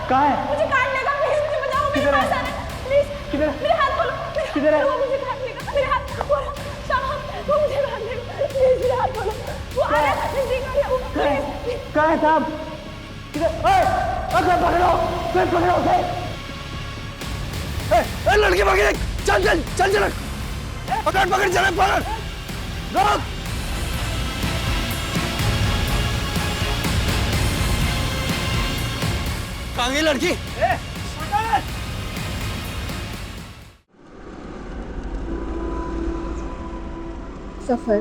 कहाँ है? मुझे काट लेगा, प्लीज मुझे बचाओ, मेरे पास आना, प्लीज। किधर है? मेरे हाथ खोलो, किधर है? वो मुझे काट लेगा, मेरे हाथ खोलो, साहब, वो मुझे काट लेगा, प्लीज मेरे हाथ खोलो, वो आ रहा है, नजदीक आ रहा है, प्लीज। कहाँ है साहब? किधर? ओए, अगर पकड़ो उसे। लड़की पकड़, चल चल चल चल, पकड़ पकड़ चल पकड़, रोक। कहाँ गई लड़की? सफ़र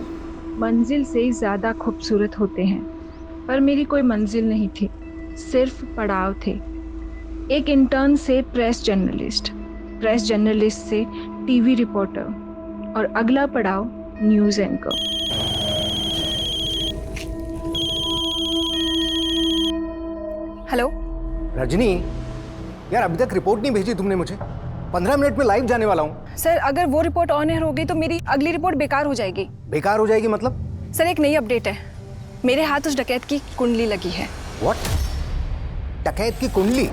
मंजिल से ज़्यादा खूबसूरत होते हैं, पर मेरी कोई मंजिल नहीं थी, सिर्फ पड़ाव थे। एक इंटर्न से प्रेस जर्नलिस्ट से टीवी रिपोर्टर, और अगला पड़ाव न्यूज़ एंकर। हेलो रजनी, यार अभी तक रिपोर्ट नहीं भेजी तुमने मुझे। 15 मिनट में लाइव जाने वाला हूँ। सर, अगर वो रिपोर्ट ऑन एयर हो गई तो मेरी अगली रिपोर्ट बेकार हो जाएगी। बेकार हो जाएगी मतलब? सर, एक नई अपडेट है, मेरे हाथ उस डकैत की कुंडली लगी है। व्हाट? डकैत की कुंडली?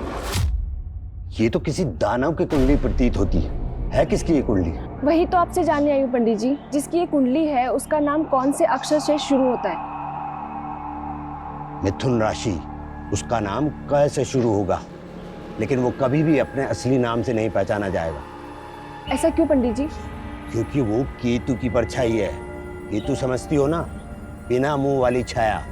ये तो किसी दानव की कुंडली प्रतीत होती है किसकी ये कुंडली? वही तो आपसे जानने आई हूँ पंडित जी, जिसकी ये कुंडली है उसका नाम कौन से अक्षर से शुरू होता है? मिथुन राशि, उसका नाम क से शुरू होगा, लेकिन वो कभी भी अपने असली नाम से नहीं पहचाना जाएगा। ऐसा क्यों पंडित जी? क्योंकि वो केतु की परछाई है। केतु समझती हो ना, बिना मुंह वाली छाया।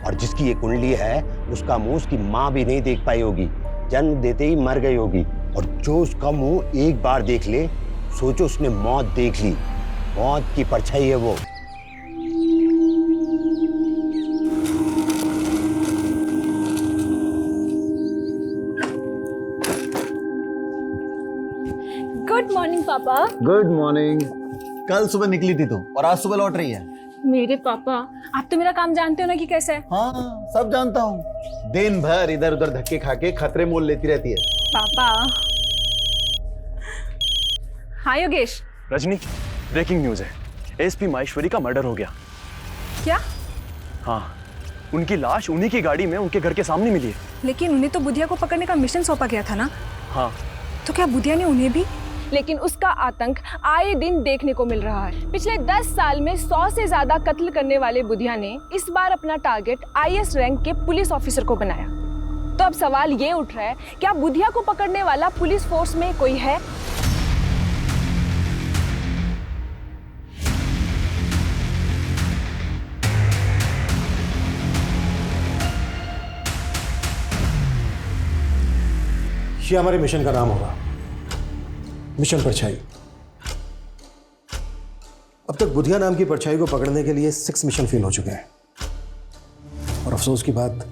और जिसकी ये कुंडली है उसका मुंह उसकी माँ भी नहीं देख पाई होगी, जन्म देते ही मर गई होगी। और जो उसका मुंह एक बार देख ले, सोचो उसने मौत देख ली। मौत की परछाई है वो। गुड मॉर्निंग पापा। Good morning. कल सुबह निकली थी तुम और आज सुबह लौट रही है। मेरे पापा, आप तो मेरा काम जानते हो ना कि कैसा है। हाँ, सब जानता हूँ। दिन भर इधर उधर धक्के खा के खतरे मोल लेती रहती है। पापा। हाँ योगेश। रजनी, ब्रेकिंग न्यूज है, एसपी माहेश्वरी का मर्डर हो गया। क्या? हाँ, उनकी लाश उन्हीं की गाड़ी में उनके घर के सामने मिली है। लेकिन उन्हें तो बुधिया को पकड़ने का मिशन सौंपा गया था ना। हाँ, तो क्या बुधिया ने उन्हें भी? लेकिन उसका आतंक आए दिन देखने को मिल रहा है। पिछले 10 साल में 100 से ज्यादा कत्ल करने वाले बुधिया ने इस बार अपना टारगेट आईएएस रैंक के पुलिस ऑफिसर को बनाया। तो अब सवाल ये उठ रहा है, क्या बुधिया को पकड़ने वाला पुलिस फोर्स में कोई है? ये हमारे मिशन का नाम होगा, मिशन परछाई। अब तक बुधिया नाम की परछाई को पकड़ने के लिए 6 मिशन फेल हो चुके हैं। और अफसोस की बात,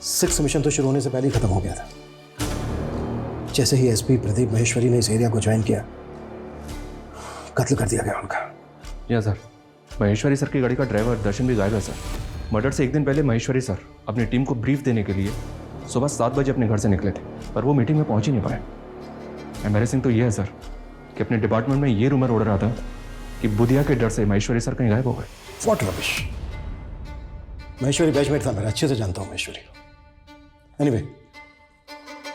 6 मिशन तो शुरू होने से पहले ही खत्म हो गया था। जैसे ही एसपी प्रदीप माहेश्वरी ने इस एरिया को ज्वाइन किया, कत्ल कर दिया गया उनका। या सर, माहेश्वरी सर की गाड़ी का ड्राइवर दर्शन भी गायब है सर। मर्डर से एक दिन पहले माहेश्वरी सर अपनी टीम को ब्रीफ देने के लिए सुबह 7 बजे अपने घर से निकले थे, पर वो मीटिंग में पहुंच ही नहीं पाए। एम्बैरेसिंग तो ये है सर कि अपने डिपार्टमेंट में ये रूमर उड़ रहा था कि बुधिया के डर से माहेश्वरी सर कहीं गायब हो गए। What rubbish. माहेश्वरी बैचमेट था मेरा, अच्छे से जानता हूं माहेश्वरी को। एनीवे,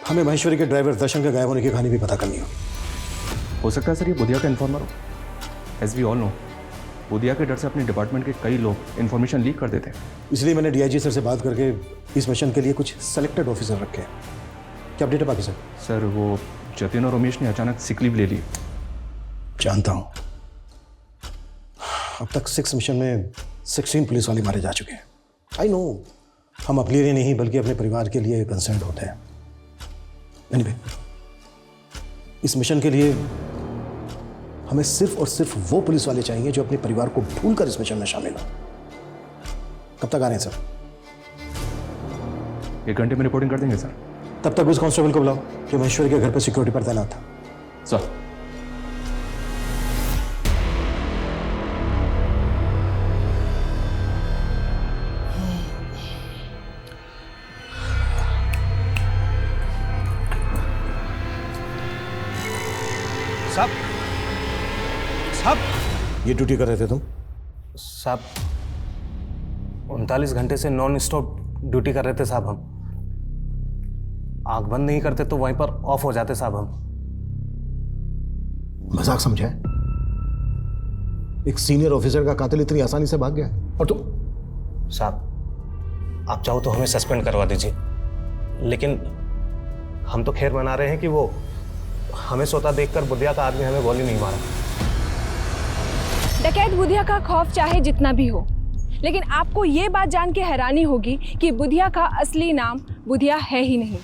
हमें माहेश्वरी के ड्राइवर दर्शन के गायब होने की कहानी भी पता करनी होगी। हो सकता है सर ये बुधिया का इन्फॉर्मर हो। As we all know, Budhia के डर से अपने डिपार्टमेंट के कई लोग इन्फॉर्मेशन लीक कर देते हैं। इसलिए मैंने डीआईजी सर से बात करके इस मिशन के लिए कुछ सेलेक्टेड ऑफिसर रखे हैं। क्या अपडेट है बाकी सर? सर वो जतिन और रमेश ने अचानक सिक लीव ले ली। जानता हूं। अब तक 6 मिशन में 16 पुलिस वाले मारे जा चुके हैं। आई नो, हम अपने लिए नहीं बल्कि अपने परिवार के लिए कंसर्न होते हैं। एनीवे, इस मिशन के लिए हमें सिर्फ और सिर्फ वो पुलिस वाले चाहिए जो अपने परिवार को भूलकर इस मिशन में शामिल हो। कब तक आ रहे हैं सर? 1 घंटे में रिपोर्टिंग कर देंगे सर। तब तक उस कांस्टेबल को बुलाओ जो महेश्वरी के घर पर सिक्योरिटी पर तैनात था। सर। साहब, साहब, ये ड्यूटी कर रहे थे तुम? साहब 39 घंटे से नॉन स्टॉप ड्यूटी कर रहे थे साहब हम। आंख बंद नहीं करते तो वहीं पर ऑफ हो जाते साहब हम। मजाक समझा है? एक सीनियर ऑफिसर का कातिल इतनी आसानी से भाग गया और तुम? साहब आप चाहो तो हमें सस्पेंड करवा दीजिए, लेकिन हम तो खैर मना रहे हैं कि वो हमें सोता देखकर बुधिया का आदमी हमें गोली नहीं मारा। डकैत बुधिया का खौफ चाहे जितना भी हो, लेकिन आपको ये बात जान के हैरानी होगी कि बुधिया का असली नाम बुधिया है ही नहीं।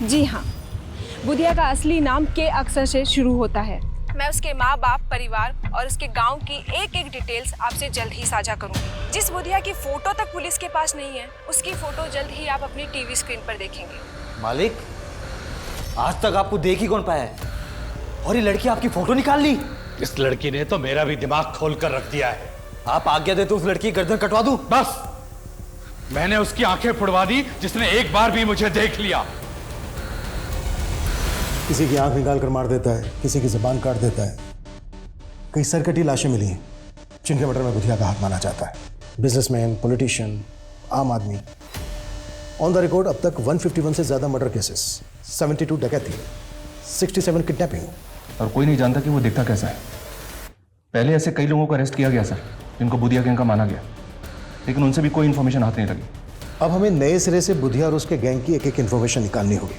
जी हाँ, बुधिया का असली नाम के अक्षर से शुरू होता है। मैं उसके माँ बाप, परिवार और उसके गांव की एक एक डिटेल्स आपसे जल्द ही साझा करूंगी। जिस बुधिया की फोटो तक पुलिस के पास नहीं है, उसकी फोटो जल्द ही आप अपनी टीवी स्क्रीन पर देखेंगे। मालिक, आज तक आपको देख ही कौन पाया है, और ये लड़की आपकी फोटो निकाल ली। इस लड़की ने तो मेरा भी दिमाग खोल कर रख दिया है। आप आज्ञा दे तो उस लड़की की गर्दन कटवा दूं? बस, मैंने उसकी आंखें फुड़वा दी जिसने एक बार भी मुझे देख लिया। किसी की आंख निकाल कर मार देता है, किसी की जुबान काट देता है। कई सरकटी लाशें मिली हैं जिनके मर्डर में बुधिया का हाथ माना जाता है। बिजनेसमैन, पॉलिटिशियन, आम आदमी। ऑन द रिकॉर्ड अब तक 151 से ज्यादा मर्डर केसेस, 72 डकैती, 67 किडनैपिंग। और कोई नहीं जानता कि वो दिखता कैसा है। पहले ऐसे कई लोगों को अरेस्ट किया गया सर, जिनको बुधिया गैंग का माना गया, लेकिन उनसे भी कोई इन्फॉर्मेशन हाथ नहीं लगी। अब हमें नए सिरे से बुधिया और उसके गैंग की एक एक इन्फॉर्मेशन निकालनी होगी।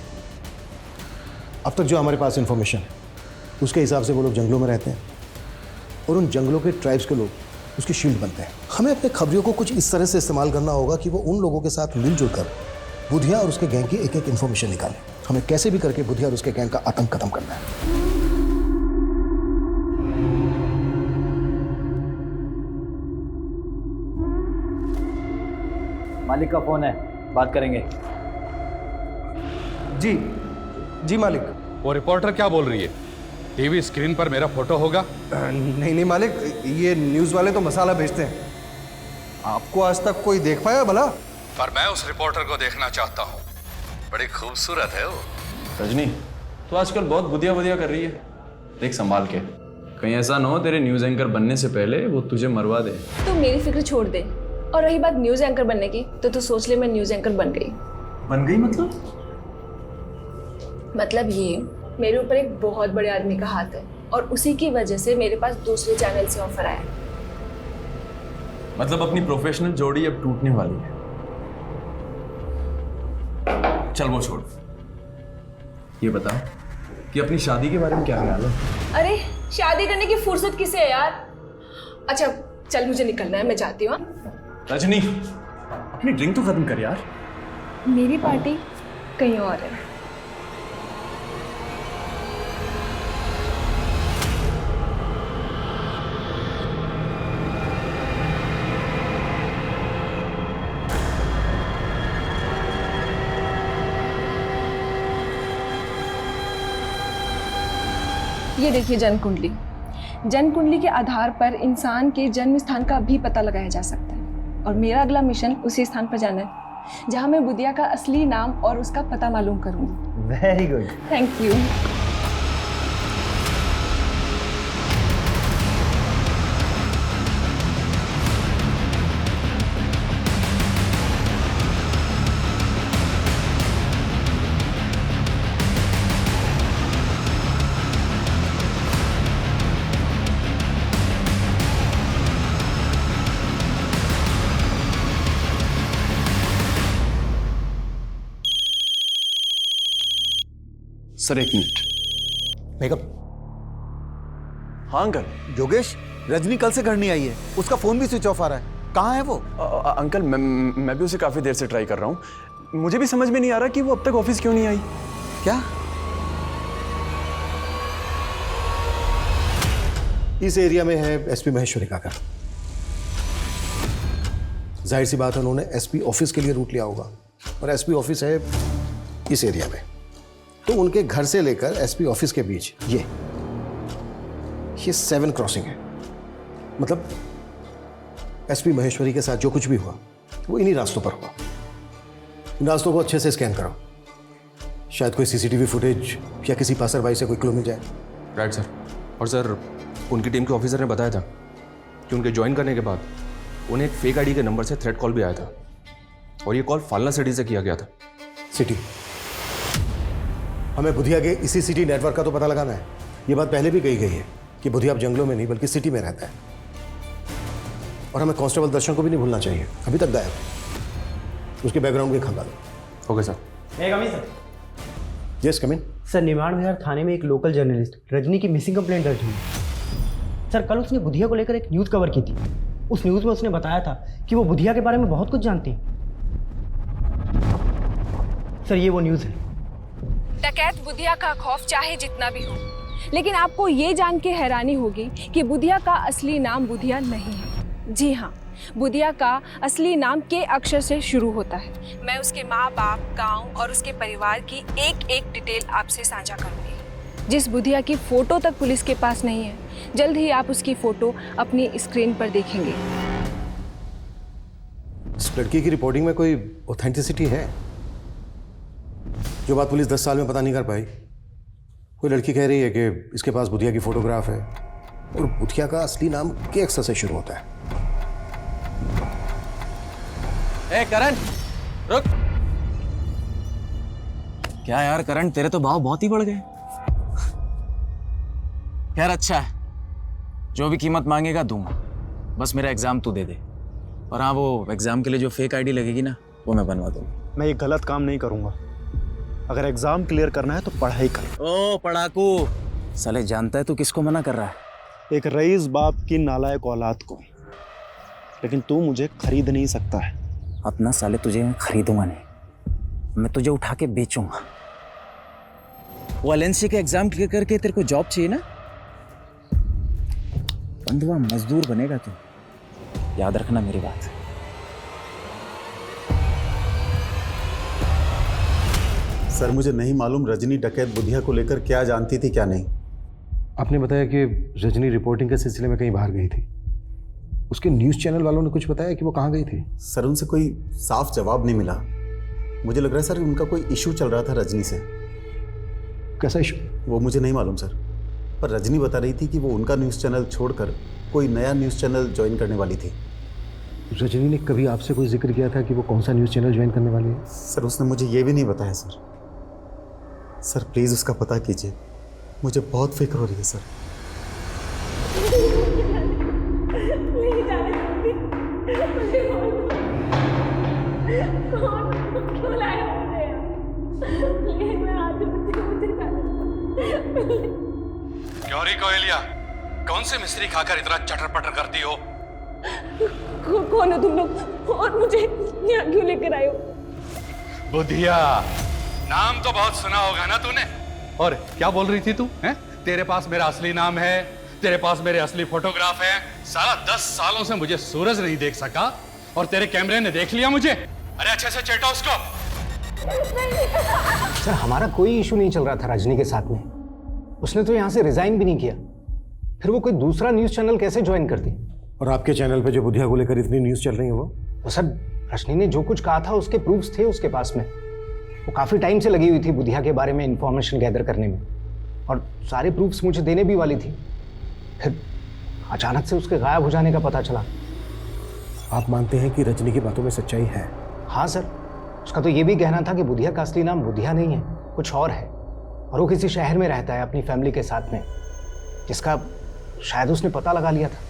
अब तक जो हमारे पास इन्फॉर्मेशन है उसके हिसाब से वो लोग जंगलों में रहते हैं और उन जंगलों के ट्राइब्स के लोग उसकी शील्ड बनते हैं। हमें अपने खबरियों को कुछ इस तरह से इस्तेमाल करना होगा कि वो उन लोगों के साथ मिलजुल कर बुधिया और उसके गैंग की एक एक इन्फॉर्मेशन निकालें। हमें कैसे भी करके बुधिया और उसके गैंग का आतंक खत्म करना है। मालिक का फोन है, बात करेंगे। जी जी मालिक। वो रिपोर्टर क्या बोल रही है? टीवी स्क्रीन पर मेरा फोटो होगा? नहीं मालिक, ये न्यूज़ वाले तो मसाला भेजते हैं। आपको आज तक कोई देख पाया भला? पर मैं उस रिपोर्टर को देखना चाहता हूँ। बड़ी खूबसूरत है वो। रजनी, तो आजकल बहुत बुधिया बुधिया कर रही है, देख संभाल के। कहीं ऐसा ना हो तेरे न्यूज़ एंकर बनने से पहले वो तुझे मरवा दे। तो मेरी फिक्र छोड़ दे, और रही बात न्यूज़ एंकर बनने की, तो तू सोच ले मैं न्यूज़ एंकर बन गई। बन गई मतलब ये, मेरे ऊपर एक बहुत बड़े आदमी का हाथ है और उसी की वजह से मेरे पास दूसरे चैनल से ऑफर आया। मतलब अपनी प्रोफेशनल जोड़ी अब टूटने वाली है। चल वो छोड़, ये बता कि अपनी शादी के बारे में क्या ख्याल है? अरे शादी करने की फुर्सत किसे है यार। अच्छा चल, मुझे निकलना है, मैं जाती हूँ। रजनी, अपनी ड्रिंक तो खत्म कर यार। मेरी पार्टी कहीं और है। ये देखिए जन्म कुंडली। जन्म कुंडली के आधार पर इंसान के जन्म स्थान का भी पता लगाया जा सकता है, और मेरा अगला मिशन उसी स्थान पर जाना है जहां मैं बुधिया का असली नाम और उसका पता मालूम करूंगी। Very good. Thank you. Sir एक मिनट। मेकअप। हाँ अंकल। योगेश, रजनी कल से घर नहीं आई है, उसका फोन भी स्विच ऑफ आ रहा है। कहाँ है वो? अंकल मैं भी उसे काफी देर से ट्राई कर रहा हूँ। मुझे भी समझ में नहीं आ रहा कि वो अब तक ऑफिस क्यों नहीं आई। क्या? इस एरिया में है एसपी महेश्वरी का घर। जाहिर सी बात है उन्होंने एसपी ऑफिस के लिए रूट लिया होगा, और एसपी ऑफिस है इस एरिया में। तो उनके घर से लेकर एसपी ऑफिस के बीच ये 7 क्रॉसिंग है। मतलब एसपी महेश्वरी के साथ जो कुछ भी हुआ वो इन्हीं रास्तों पर हुआ। इन रास्तों को अच्छे से स्कैन करो, शायद कोई सीसीटीवी फुटेज या किसी पासरबाई से कोई क्लू मिल जाए। Right sir. और सर, उनकी टीम के ऑफिसर ने बताया था कि उनके ज्वाइन करने के बाद उन्हें एक फेक आईडी के नंबर से थ्रेट कॉल भी आया था, और ये कॉल फालना सिटी से किया गया था। सिटी हमें बुधिया के इसी सिटी नेटवर्क का तो पता लगाना है। ये बात पहले भी कही गई है कि बुधिया अब जंगलों में नहीं बल्कि सिटी में रहता है। और हमें कांस्टेबल दर्शन को भी नहीं भूलना चाहिए, अभी तक गायब है। उसके बैकग्राउंड भी खंगालो। Okay sir. Yes come in. Sir, Nirman Vihar थाने में एक लोकल जर्नलिस्ट रजनी की मिसिंग कंप्लेंट दर्ज हुई। सर, कल उसने बुधिया को लेकर एक न्यूज़ कवर की थी। उस न्यूज़ में उसने बताया था कि वो बुधिया के बारे में बहुत कुछ जानती है। सर, ये वो न्यूज़ है। डकैत बुधिया का खौफ चाहे जितना भी हो, लेकिन आपको ये जान के हैरानी होगी कि बुधिया का असली नाम बुधिया नहीं है। जी हाँ, बुधिया का असली नाम के अक्षर से शुरू होता है। मैं उसके माँ बाप, गांव और उसके परिवार की एक एक डिटेल आपसे साझा करूंगी। जिस बुधिया की फोटो तक पुलिस के पास नहीं है, जल्द ही आप उसकी फोटो अपनी स्क्रीन पर देखेंगे। इस लड़की की रिपोर्टिंग में कोई ऑथेंटिसिटी है? जो बात पुलिस 10 साल में पता नहीं कर पाई। कोई लड़की कह रही है कि इसके पास बुधिया की फोटोग्राफ है और बुधिया का असली नाम के अक्षर से शुरू होता है। ए करण, रुक। क्या यार करण, तेरे तो भाव बहुत ही बढ़ गए। खैर अच्छा है, जो भी कीमत मांगेगा दूंगा, बस मेरा एग्जाम तू दे दे। और हाँ, वो एग्जाम के लिए जो फेक आईडी लगेगी ना, वो मैं बनवा दूंगा। मैं ये गलत काम नहीं करूंगा। अगर एग्जाम क्लियर करना है तो पढ़ाई कर। ओ पढ़ाकू, साले जानता है तू किसको मना कर रहा है? एक रईस बाप की नालायक औलाद को। लेकिन तू मुझे खरीद नहीं सकता है। अपना साले तुझे मैं खरीदूंगा नहीं, मैं तुझे उठा के बेचूंगा। वो एलएनसी के एग्जाम क्लियर करके तेरे को जॉब चाहिए ना, बंधुआ मजदूर बनेगा तू, याद रखना मेरी बात। सर, मुझे नहीं मालूम रजनी डकैत बुधिया को लेकर क्या जानती थी क्या नहीं। आपने बताया कि रजनी रिपोर्टिंग के सिलसिले में कहीं बाहर गई थी। उसके न्यूज़ चैनल वालों ने कुछ बताया कि वो कहाँ गई थी? सर, उनसे कोई साफ जवाब नहीं मिला। मुझे लग रहा है सर उनका कोई इशू चल रहा था रजनी से। कैसा इशू? वो मुझे नहीं मालूम सर, पर रजनी बता रही थी कि वो उनका न्यूज़ चैनल छोड़कर कोई नया न्यूज़ चैनल ज्वाइन करने वाली थी। रजनी ने कभी आपसे कोई जिक्र किया था कि वो कौन सा न्यूज़ चैनल ज्वाइन करने वाली है? सर, उसने मुझे ये भी नहीं बताया सर। सर प्लीज़ उसका पता कीजिए, मुझे बहुत फिक्र हो रही है सर। क्यों री कोयलिया, कौन से मिस्त्री खाकर इतना चटर पटर करती हो? कौन हो तुम लोग और मुझे यहाँ क्यों लेकर आए हो? बुधिया, नाम तो बहुत सुना होगा ना तूने। और क्या बोल रही थी तू? हैं? तेरे पास मेरा असली नाम है, तेरे पास मेरे असली फोटोग्राफ है। साला 10 सालों से मुझे सूरज नहीं देख सका और तेरे कैमरे ने देख लिया मुझे। अरे अच्छे से चेटा उसको। सर, हमारा कोई इशू नहीं चल रहा था रजनी के साथ में। उसने तो यहाँ से रिजाइन भी नहीं किया, फिर वो कोई दूसरा न्यूज़ चैनल कैसे ज्वाइन करती? और आपके चैनल पे जो बुधिया को लेकर इतनी न्यूज़ चल रही है वो सर, रजनी ने जो कुछ कहा था उसके प्रूफ्स थे उसके पास में। वो काफ़ी टाइम से लगी हुई थी बुधिया के बारे में इंफॉर्मेशन गैदर करने में, और सारे प्रूफ्स मुझे देने भी वाली थी। फिर अचानक से उसके गायब हो जाने का पता चला। आप मानते हैं कि रजनी की बातों में सच्चाई है? हाँ सर, उसका तो ये भी कहना था कि बुधिया का असली नाम बुधिया नहीं है, कुछ और है, और वो किसी शहर में रहता है अपनी फैमिली के साथ में, जिसका शायद उसने पता लगा लिया था।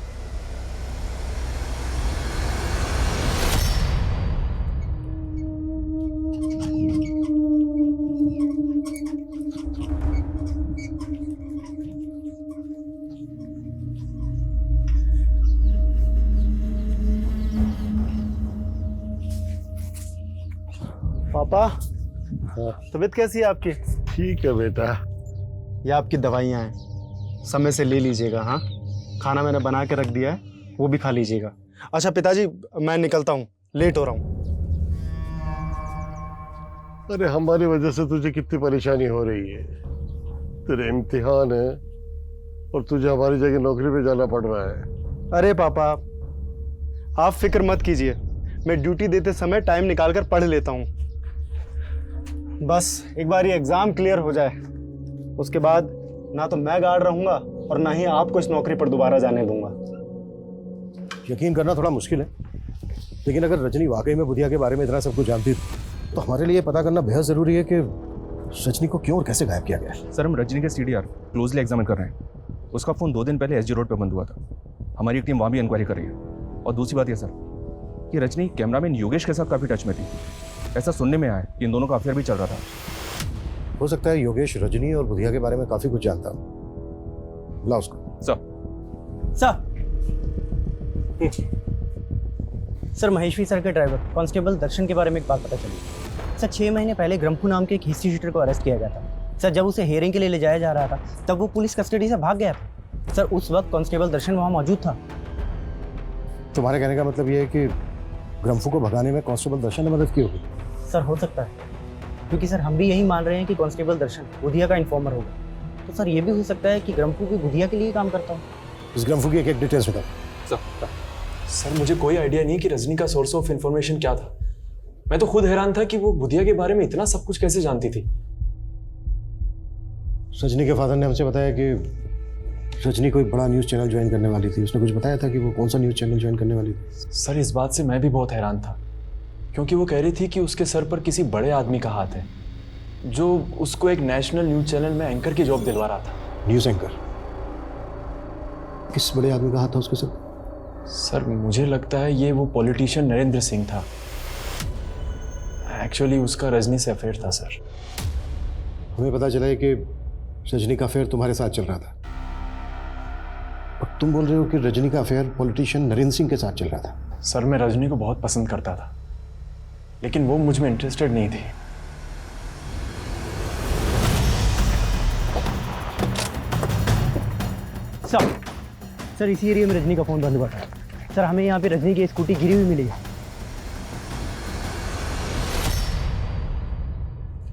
पापा, तबीयत कैसी है आपकी? ठीक है बेटा। ये आपकी दवाइयाँ हैं, समय से ले लीजिएगा। हाँ, खाना मैंने बना के रख दिया है, वो भी खा लीजिएगा। अच्छा पिताजी, मैं निकलता हूँ, लेट हो रहा हूँ। अरे हमारी वजह से तुझे कितनी परेशानी हो रही है। तेरे इम्तिहान है और तुझे हमारी जगह नौकरी पे जाना पड़ रहा है। अरे पापा, आप फिक्र मत कीजिए, मैं ड्यूटी देते समय टाइम निकाल कर पढ़ लेता हूँ। बस एक बार ये एग्ज़ाम क्लियर हो जाए, उसके बाद ना तो मैं गार्ड रहूँगा और ना ही आपको इस नौकरी पर दोबारा जाने दूंगा। यकीन करना थोड़ा मुश्किल है, लेकिन अगर रजनी वाकई में बुधिया के बारे में इतना सब कुछ जानती तो हमारे लिए पता करना बेहद ज़रूरी है कि रजनी को क्यों और कैसे गायब किया गया? सर हम रजनी के CDR क्लोजली एग्जामिन कर रहे हैं। उसका फ़ोन 2 दिन पहले SG रोड पर बंद हुआ था। हमारी एक टीम वहाँ भी इंक्वायरी कर रही है। और दूसरी बात यह सर कि रजनी कैमरामैन योगेश के साथ काफ़ी टच में थी। ऐसा सुनने में आया कि इन दोनों का अफेयर भी चल रहा था। हो सकता है योगेश रजनी और बुधिया के बारे में काफी कुछ जानता हो। बुला उसको। सर महेश्वरी सर के ड्राइवर कांस्टेबल दर्शन के बारे में एक बात पता चली। सर 6 महीने पहले ग्रम्फू नाम के एक हिस्ट्री शीटर को अरेस्ट किया गया था। सर जब उसे हियरिंग के लिए ले जाया जा रहा था तब वो पुलिस कस्टडी से भाग गया था। सर उस वक्त कांस्टेबल दर्शन वहाँ मौजूद था। तुम्हारे कहने का मतलब ये है कि ग्रम्फू को भगाने में कांस्टेबल दर्शन ने मदद की होगी? सर हो सकता है, क्योंकि सर हम भी यही मान रहे हैं कि कांस्टेबल दर्शन बुधिया का इन्फॉर्मर होगा। तो सर ये भी हो सकता है कि ग्रम्फू भी बुधिया के लिए काम करता हो। इस ग्रम्फू की एक डिटेल्स बताओ। सर मुझे कोई आइडिया नहीं कि रजनी का सोर्स ऑफ इंफॉर्मेशन क्या था। मैं तो खुद हैरान था कि वो बुधिया के बारे में इतना सब कुछ कैसे जानती थी। रजनी के फादर ने हमसे बताया कि रजनी कोई बड़ा न्यूज़ चैनल ज्वाइन करने वाली थी। उसने कुछ बताया था कि वो कौन सा न्यूज़ चैनल ज्वाइन करने वाली थी? सर इस बात से मैं भी बहुत हैरान था, क्योंकि वो कह रही थी कि उसके सर पर किसी बड़े आदमी का हाथ है जो उसको एक नेशनल न्यूज़ चैनल में एंकर की जॉब दिलवा रहा था। News anchor? किस बड़े आदमी का हाथ था उसके सर? सर मुझे लगता है ये वो पॉलिटिशियन नरेंद्र सिंह था। एक्चुअली उसका रजनी से अफेयर था सर। हमें पता चला है कि रजनी का अफेयर तुम्हारे साथ चल रहा था, और तुम बोल रहे हो कि रजनी का अफेयर पॉलिटिशियन नरेंद्र सिंह के साथ चल रहा था। सर मैं रजनी को बहुत पसंद करता था, लेकिन वो मुझ में इंटरेस्टेड नहीं थी। सर इसी एरिया में रजनी का फ़ोन बंद हुआ था। सर हमें यहाँ पे रजनी की स्कूटी गिरी हुई मिली है।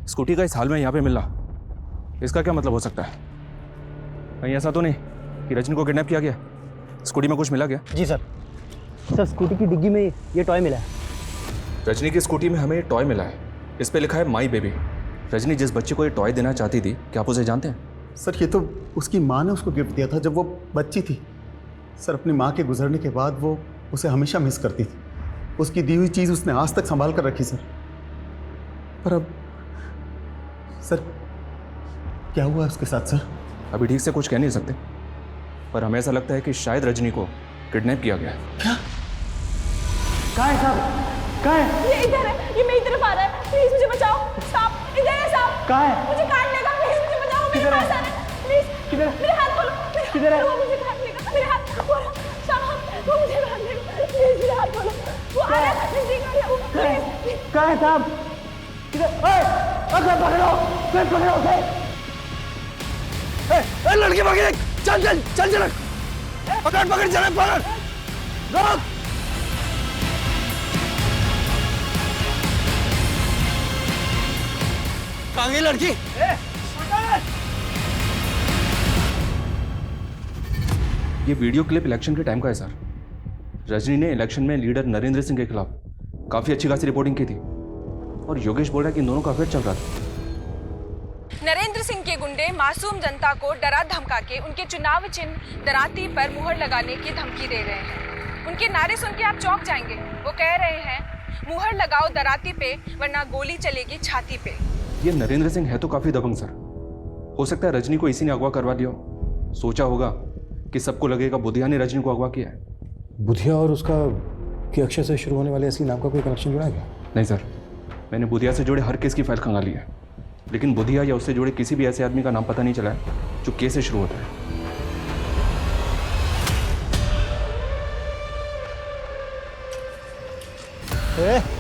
स्कूटी का इस हाल में यहाँ पे मिलना, इसका क्या मतलब हो सकता है? कहीं ऐसा तो नहीं कि रजनी को किडनैप किया गया? स्कूटी में कुछ मिला गया? जी सर। सर स्कूटी की डिग्गी में ये टॉय मिला है। रजनी की स्कूटी में हमें टॉय मिला है। इस पे लिखा है माई बेबी। रजनी जिस बच्चे को ये टॉय देना चाहती थी, क्या आप उसे जानते हैं? सर ये तो उसकी माँ ने उसको गिफ्ट दिया था जब वो बच्ची थी। सर अपनी माँ के गुजरने के बाद वो उसे हमेशा मिस करती थी। उसकी दी हुई चीज़ उसने आज तक संभाल कर रखी सर। पर अब सर क्या हुआ उसके साथ सर? अभी ठीक से कुछ कह नहीं सकते, पर हमें ऐसा लगता है कि शायद रजनी को किडनैप किया गया है। क्या? कहाँ है साहब? कहाँ है? ये इधर है, ये मेरी तरफ आ रहा है। प्लीज मुझे बचाओ। साहब इधर है साहब। कहाँ है? मुझे काट लेगा। प्लीज मुझे बचाओ। मेरे पास आ रहा है। प्लीज किधर? मेरे हाथ खोलो। किधर है? वो मुझे काट लेगा। मेरे हाथ खोलो। साहब वो मुझे काट लेगा। प्लीज मेरे हाथ खोलो। वो आ रहा है। नजदीक आ रहा है। प्लीज कहाँ है साहब? किधर? अगर पकड़ो, फिर पकड़ो उसे। लड़की पकड़, चल चल चल चल, पकड़ पकड़ चल पकड़, रोक। कहाँ गई लड़की? ये वीडियो क्लिप इलेक्शन के टाइम का है सर। रजनी ने इलेक्शन में लीडर नरेंद्र सिंह के खिलाफ काफी अच्छी खासी रिपोर्टिंग की थी, और योगेश बोल रहा है कि इन दोनों का अफेयर चल रहा था। नरेंद्र सिंह के गुंडे मासूम जनता को डरा धमका के उनके चुनाव चिन्ह दराती पर मुहर लगाने की धमकी दे रहे हैं। उनके नारे सुन के आप चौंक जाएंगे। वो कह रहे हैं मुहर लगाओ दराती पे, वरना गोली चलेगी छाती पे। ये नरेंद्र सिंह है तो काफी दबंग सर। हो सकता है रजनी को इसी ने अगवा करवा दिया हो। सोचा होगा कि सबको लगेगा बुधिया ने रजनी को अगवा किया है। बुधिया और उसका के अक्षर से शुरू होने वाले असली नाम का कोई कनेक्शन जुड़ा गया? नहीं सर, मैंने बुधिया से जुड़े हर केस की फाइल खंगाली है, लेकिन बुधिया या उससे जुड़े किसी भी ऐसे आदमी का नाम पता नहीं चला है जो केस से शुरू होता है।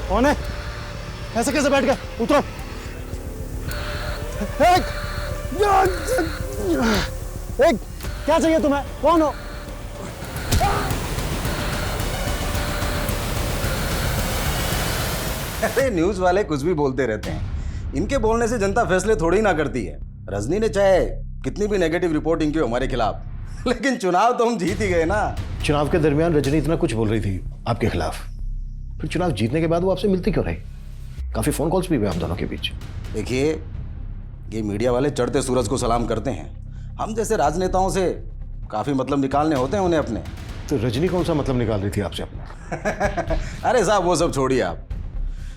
कौन है? ऐसे कैसे बैठ गए? उतरो। क्या चाहिए तुम्हें? कौन हो? अरे न्यूज वाले कुछ भी बोलते रहते हैं। इनके बोलने से जनता फैसले थोड़ी ना करती है। रजनी ने चाहे कितनी भी नेगेटिव रिपोर्टिंग की हमारे खिलाफ, लेकिन चुनाव तो हम जीत ही गए ना। चुनाव के दरमियान रजनी इतना कुछ बोल रही थी आपके खिलाफ, फिर चुनाव जीतने के बाद वो आपसे मिलती क्यों रही? काफी फोन कॉल्स भी हुए हम दोनों के बीच। देखिए, ये मीडिया वाले चढ़ते सूरज को सलाम करते हैं। हम जैसे राजनेताओं से काफी मतलब निकालने होते हैं उन्हें अपने। तो रजनी कौन सा मतलब निकाल रही थी आपसे अपना? अरे साहब वो सब छोड़िए आप,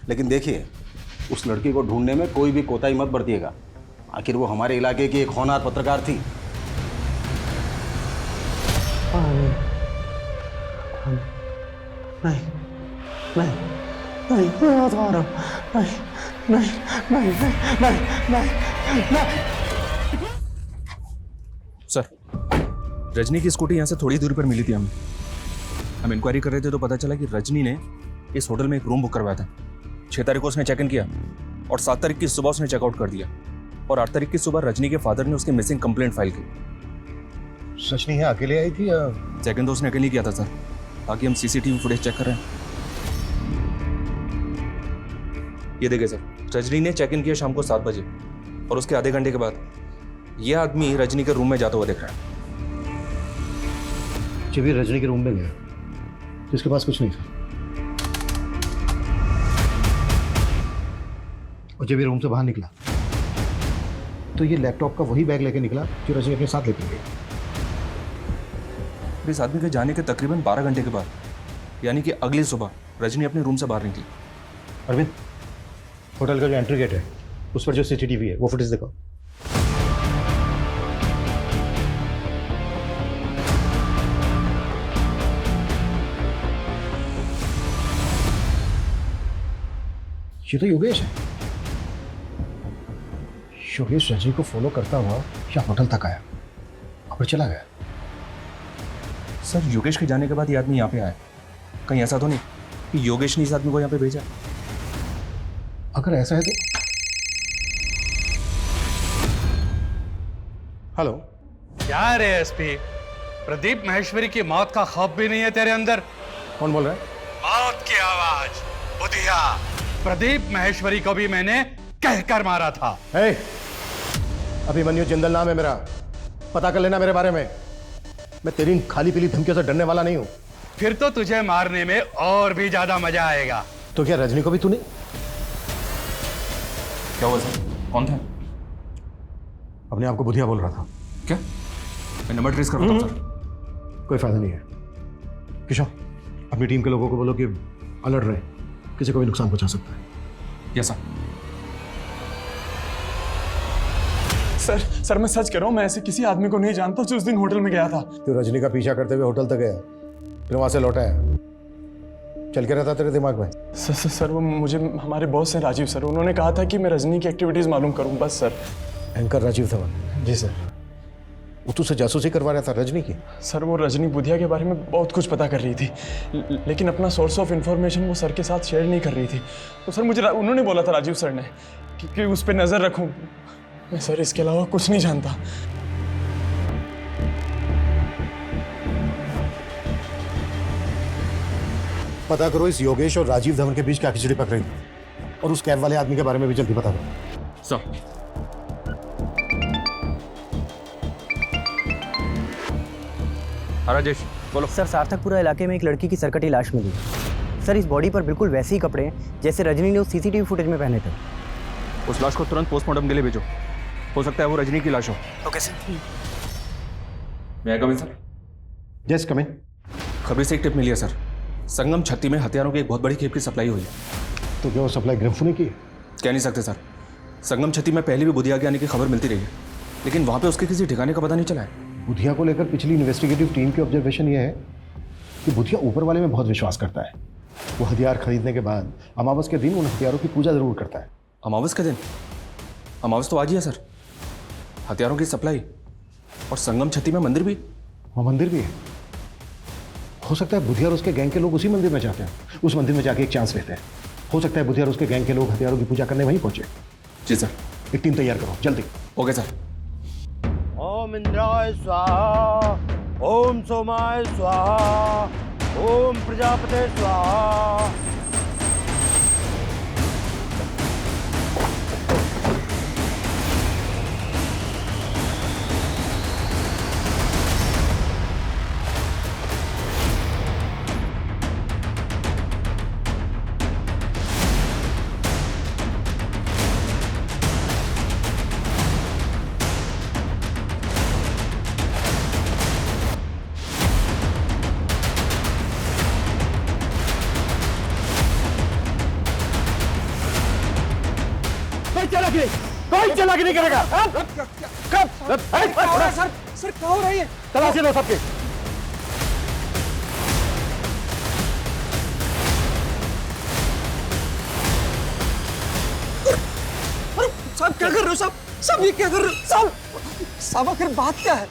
लेकिन देखिए उस लड़की को ढूंढने में कोई भी कोताही मत बरतिएगा। आखिर वो हमारे इलाके की एक होनहार पत्रकार थी। नहीं नहीं नहीं, मैं हाथ मार रहा हूँ। नहीं नहीं नहीं नहीं नहीं नहीं। सर, रजनी की स्कूटी यहाँ से थोड़ी दूरी पर मिली थी हमें। हम इंक्वायरी कर रहे थे तो पता चला कि रजनी ने इस होटल में एक रूम बुक करवाया था। 6 तारीख को उसने चेक इन किया और 7 तारीख की सुबह उसने चेकआउट कर दिया और 8 तारीख की सुबह रजनी के फादर ने उसकी मिसिंग कंप्लेंट फाइल की। रजनी यहाँ अकेले आई थी या? चेक इन तो उसने अकेले किया था सर। बाकी हम सीसीटीवी फुटेज चेक कर रहे हैं। ये देखिए सर, रजनी ने चेक इन किया शाम को 7 बजे और उसके आधे घंटे के बाद यह आदमी रजनी के रूम में जाता हुआ दिख रहा है। जब ये रजनी के रूम में गया तो इसके पास कुछ नहीं था, और जब ये रूम से बाहर निकला तो ये लैपटॉप का वही बैग लेके निकला जो रजनी अपने साथ लेके गई। इस आदमी के जाने के तकरीबन 12 घंटे के बाद, यानी कि अगली सुबह, रजनी अपने रूम से बाहर निकली। अरविंद, होटल का जो एंट्री गेट है उस पर जो सीसीटीवी है वो फुटेज दिखाओ। ये तो योगेश है। योगेश रजनी को फॉलो करता हुआ यहाँ होटल तक आया और फिर चला गया। सर, योगेश के जाने के बाद ये आदमी यहाँ पे आया। कहीं ऐसा तो नहीं कि योगेश ने इस आदमी को यहाँ पे भेजा? अगर ऐसा है तो हेलो, क्या रे एसपी, प्रदीप महेश्वरी की मौत का खौफ भी नहीं है तेरे अंदर? कौन बोल रहा है? मौत की आवाज, बुधिया। प्रदीप महेश्वरी को भी मैंने कहकर मारा था। अभिमन्यु जिंदल नाम है मेरा, पता कर लेना मेरे बारे में। मैं तेरी इन खाली पीली धमकियों से डरने वाला नहीं हूं। फिर तो तुझे मारने में और भी ज्यादा मजा आएगा। तो क्या रजनी को भी तूने? क्या हुआ सर? कौन था? अपने आप को बुधिया बोल रहा था। क्या? मैं नंबर ट्रेस कर रहा हूं सर। कोई फायदा नहीं है किशोर, अपनी टीम के लोगों को बोलो कि अलर्ट रहे, किसी को भी नुकसान पहुंचा सकता है। Yes sir. सर मैं सच कह रहा हूँ, मैं ऐसे किसी आदमी को नहीं जानता जो उस दिन होटल में गया था। तो रजनी का पीछा करते हुए होटल तक गया, फिर वहां से लौटा है, चल के रहता तेरे दिमाग में? सर वो मुझे हमारे बॉस हैं राजीव सर, उन्होंने कहा था कि मैं रजनी की एक्टिविटीज मालूम करूं बस सर। एंकर राजीव धवन? जी सर। वो तुझसे जासूसी करवा रहा था रजनी की? सर वो रजनी बुधिया के बारे में बहुत कुछ पता कर रही थी, लेकिन अपना सोर्स ऑफ इंफॉर्मेशन वो सर के साथ शेयर नहीं कर रही थी। तो सर मुझे उन्होंने बोला था राजीव सर ने कि उस पर नजर रखूं। मैं सर इसके अलावा कुछ नहीं जानता। पता करो इस योगेश और राजीव धवन के बीच क्या खिचड़ी पक रही, और उस कैब वाले आदमी के बारे में भी जल्दी पता करो। सर। राजेश बोलो। सर, सार्थकपुरा इलाके में एक लड़की की सरकटी लाश मिली। सर, इस बॉडी पर बिल्कुल वैसे ही कपड़े हैं जैसे रजनी ने उस सीसीटीवी फुटेज में पहने थे। उस लाश को तुरंत पोस्टमार्टम के लिए भेजो, हो सकता है वो रजनी की लाश हो। Okay sir. मैं कम इन सर? यस कम इन। खबरी से एक टिप मिली है सर, संगम छत्ती में हथियारों की एक बहुत बड़ी खेप की सप्लाई हुई है। तो क्या वो सप्लाई ग्रम्फू ने की? कह नहीं सकते सर। संगम छत्ती में पहले भी बुधिया के आने की खबर मिलती रही है, लेकिन वहाँ पे उसके किसी ठिकाने का पता नहीं चला है। बुधिया को लेकर पिछली इन्वेस्टिगेटिव टीम की ऑब्जर्वेशन ये है कि बुधिया ऊपर वाले में बहुत विश्वास करता है। वो हथियार खरीदने के बाद अमावस के दिन उन हथियारों की पूजा जरूर करता है। अमावस के दिन? अमावस तो आज ही है सर। हथियारों की सप्लाई और संगम छत्ती में मंदिर भी? वहाँ मंदिर भी है। हो सकता है बुधिया और उसके गैंग के लोग उसी मंदिर में जाते हैं, उस मंदिर में जाके एक चांस लेते हैं। हो सकता है बुधिया और उसके गैंग के लोग हथियारों की पूजा करने वहीं पहुंचे। जी सर। एक टीम तैयार करो जल्दी। Okay sir. ओम इंद्राय स्वाहा, ओम सोमाय स्वाहा, ओम प्रजापते स्वाहा। चला के नहीं करेगा? सर क्या हो रहा है? तलाशी लो सबके। साहब क्या कर रहे हो साहब? साहब ये क्या कर रहे हो साहब? साहब आखिर बात क्या है?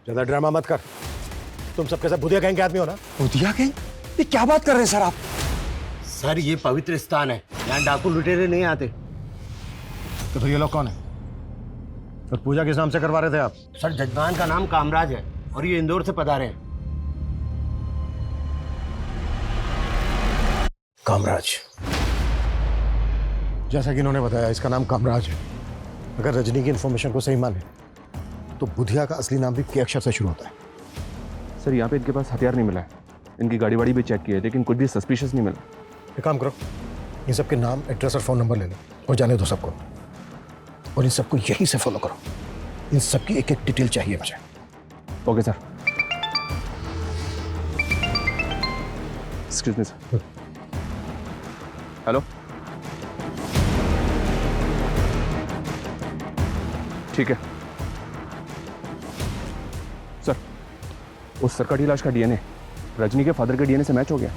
ज्यादा ड्रामा मत कर। तुम सबके सब बुधिया गैंग के आदमी हो ना? बुधिया गैंग? ये क्या बात कर रहे हैं सर आप? सर ये पवित्र स्थान है, यहाँ डाकू लुटेरे नहीं आते। तो फिर ये लोग कौन है? तो पूजा किस नाम से करवा रहे थे आप? सर जजमान का नाम कामराज है और ये इंदौर से पधारे हैं। कामराज, जैसा कि इन्होंने बताया इसका नाम कामराज है। अगर रजनी की इंफॉर्मेशन को सही माने तो बुधिया का असली नाम भी के अक्षर से शुरू होता है। सर यहाँ पे इनके पास हथियार नहीं मिला है, इनकी गाड़ी वाड़ी भी चेक की है लेकिन कुछ भी सस्पिशियस नहीं मिला। एक काम करो, इन सबके नाम, एड्रेस और फ़ोन नंबर ले लो और जाने दो सबको, और इन सबको यहीं से फॉलो करो। इन सबकी एक एक डिटेल चाहिए मुझे। Okay sir. Excuse me sir. Hello, ठीक है सर। उस सरकटी लाश का डीएनए रजनी के फादर के डीएनए से मैच हो गया।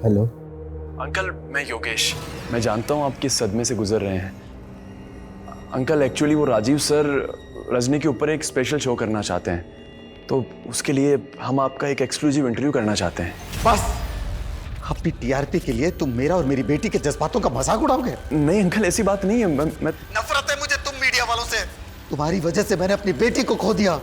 हेलो अंकल, मैं योगेश। मैं जानता हूँ आप किस सदमे से गुजर रहे हैं। अंकल एक्चुअली वो राजीव सर रजनी के ऊपर एक स्पेशल शो करना चाहते हैं, तो उसके लिए हम आपका एक एक्सक्लूसिव इंटरव्यू करना चाहते हैं। बस अपनी टीआरपी के लिए तुम मेरा और मेरी बेटी के जज्बातों का मजाक उड़ाओगे? नहीं अंकल, ऐसी बात नहीं है। मैं नफरत है मुझे तुम मीडिया वालों से। तुम्हारी वजह से मैंने अपनी बेटी को खो दिया।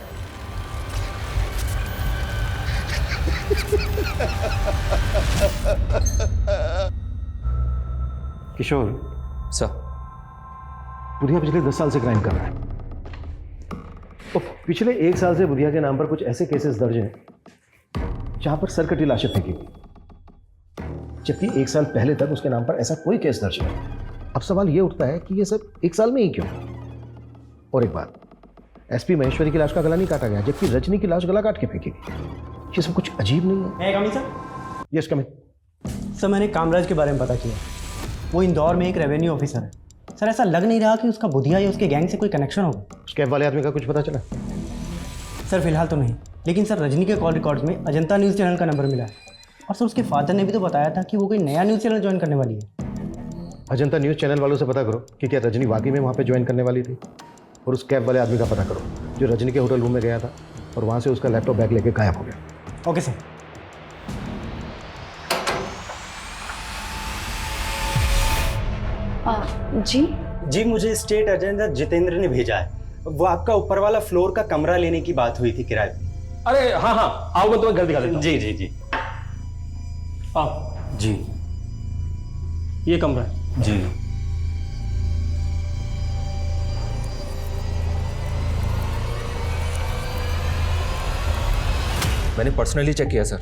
किशोर सर, बुधिया पिछले 10 साल से क्राइम कर रहा है। तो पिछले 1 साल से बुधिया के नाम पर कुछ ऐसे केसेस दर्ज हैं जहां पर सरकटी लाशें फेंकी गई, जबकि 1 साल पहले तक उसके नाम पर ऐसा कोई केस दर्ज नहीं। अब सवाल ये उठता है कि ये सब 1 साल में ही क्यों? और एक बात, एसपी महेश्वरी की लाश का गला नहीं काटा गया, जबकि रजनी की लाश गला काट के फेंकी गई। ये सब कुछ अजीब नहीं है? मैं coming sir? Yes coming. Sir मैंने कामराज के बारे में पता किया, वो इंदौर में एक रेवेन्यू ऑफिसर है। सर ऐसा लग नहीं रहा कि उसका बुधिया या उसके गैंग से कोई कनेक्शन होगा। उस कैब वाले आदमी का कुछ पता चला? सर फिलहाल तो नहीं, लेकिन सर रजनी के कॉल रिकॉर्ड्स में अजंता न्यूज़ चैनल का नंबर मिला है। और सर उसके फादर ने भी तो बताया था कि वो कोई नया न्यूज़ चैनल ज्वाइन करने वाली है। अजंता न्यूज़ चैनल वालों से पता करो कि क्या रजनी वाकई में वहाँ पे ज्वाइन करने वाली थी, और उस कैब वाले आदमी का पता करो जो रजनी के होटल रूम में गया था और वहाँ से उसका लैपटॉप बैग लेके गायब हो गया। Okay sir. जी मुझे स्टेट एजेंट जितेंद्र ने भेजा है। वो आपका ऊपर वाला फ्लोर का कमरा लेने की बात हुई थी किराए पे। अरे हाँ हाँ, आओ मैं तुम्हें घर दिखा देता हूँ। जी जी जी। आओ जी ये कमरा है जी। मैंने पर्सनली चेक किया सर,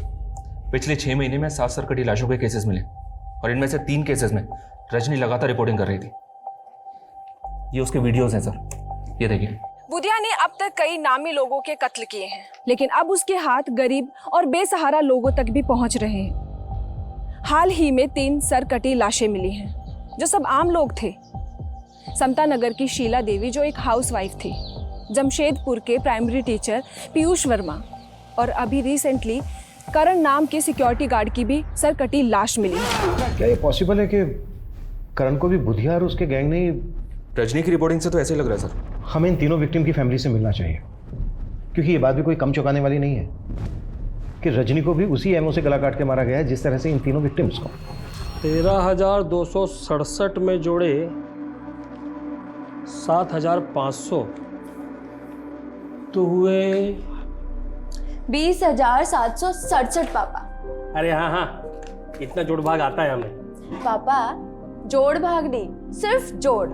पिछले 6 महीने में 7 सरकटी लाशों के केसेस मिले और इनमें से 3 केसेस में रजनी लगातार रिपोर्टिंग कर रही थी। ये उसके वीडियोस हैं सर, ये देखिए। बुधिया ने अब तक कई नामी लोगों के कत्ल किए हैं, लेकिन अब उसके हाथ गरीब और बेसहारा लोगों तक भी पहुंच रहे हैं। हाल ही में 3 सरकटी लाशें मिली हैं, जो सब आम लोग थे। समता नगर की शीला देवी जो एक हाउसवाइफ थी, जमशेदपुर के प्राइमरी टीचर पीयूष वर्मा, और अभी रिसेंटली करण नाम के सिक्योरिटी गार्ड की भी सरकटी लाश मिली है। क्या ये पॉसिबल है कि करण को भी बुधिया और उसके गैंग ने? रजनी की रिपोर्टिंग से तो ऐसे ही लग रहा है सर। हमें इन तीनों विक्टिम की फैमिली से मिलना चाहिए, क्योंकि ये बात भी कोई कम चौंकाने वाली नहीं है कि रजनी को भी उसी एमओ से गला काट के मारा गया है जिस तरह से इन तीनों विक्टिम्स को। 13,267 में जोड़े 7,500 तो हुए 20,767 पापा। अरे हाँ हाँ, इतना जोड़ भाग आता है हमें। पापा जोड़ भाग नहीं, सिर्फ जोड़।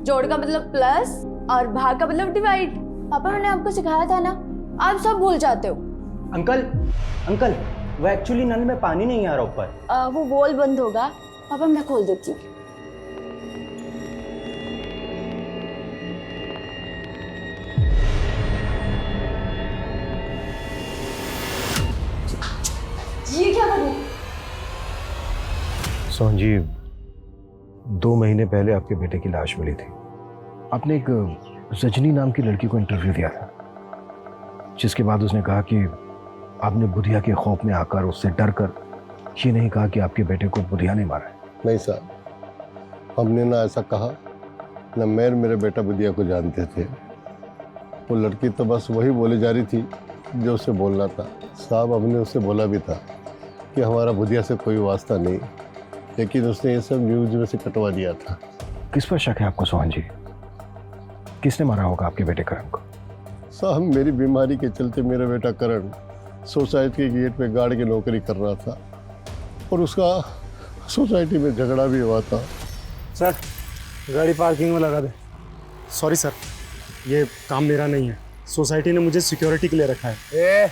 जोड़ का मतलब प्लस और भाग का मतलब डिवाइड। पापा मैंने आपको सिखाया था ना, आप सब भूल जाते हो। अंकल वो एक्चुअली नल में पानी नहीं आ रहा ऊपर। वो वॉल बंद होगा, पापा मैं खोल देती हूँ। सोहन जी, 2 महीने पहले आपके बेटे की लाश मिली थी। आपने एक रजनी नाम की लड़की को इंटरव्यू दिया था, जिसके बाद उसने कहा कि आपने बुधिया के खौफ में आकर, उससे डर कर ये नहीं कहा कि आपके बेटे को बुधिया ने मारा है। नहीं साहब, हमने ना ऐसा कहा, ना मैं मेरे बेटा बुधिया को जानते थे। वो लड़की तो बस वही बोली जा रही थी जो उसे बोलना था। साहब, हमने उससे बोला भी था कि हमारा बुधिया से कोई वास्ता नहीं, लेकिन उसने ये सब न्यूज में से कटवा दिया था। किस पर शक है आपको सोहन जी? किसने मारा होगा आपके बेटे करण को? साहब, मेरी बीमारी के चलते मेरा बेटा करण सोसाइटी के गेट पे गार्ड की नौकरी कर रहा था और उसका सोसाइटी में झगड़ा भी हुआ था। सर, गाड़ी पार्किंग में लगा दे। सॉरी सर, ये काम मेरा नहीं है। सोसाइटी ने मुझे सिक्योरिटी के लिए रखा है।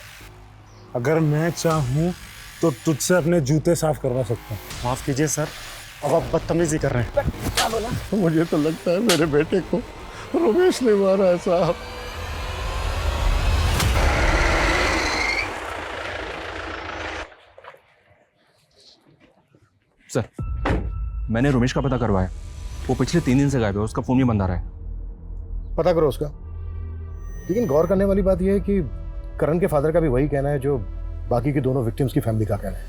अगर मैं चाहूँ तो तुझसे अपने जूते साफ करवा सकता हूँ। माफ़ कीजिए सर, अब आप बदतमीजी कर रहे हैं। क्या बोला? मुझे तो लगता है मेरे बेटे को रमेश ने मारा है साहब। सर, मैंने रमेश का पता करवाया। वो पिछले 3 दिन से गायब है, उसका फोन भी बंद आ रहा है। पता करो उसका। लेकिन गौर करने वाली बात यह है कि करण के फादर का भी वही कहना है जो बाकी के दोनों विक्टिम्स की फैमिली का कहना है।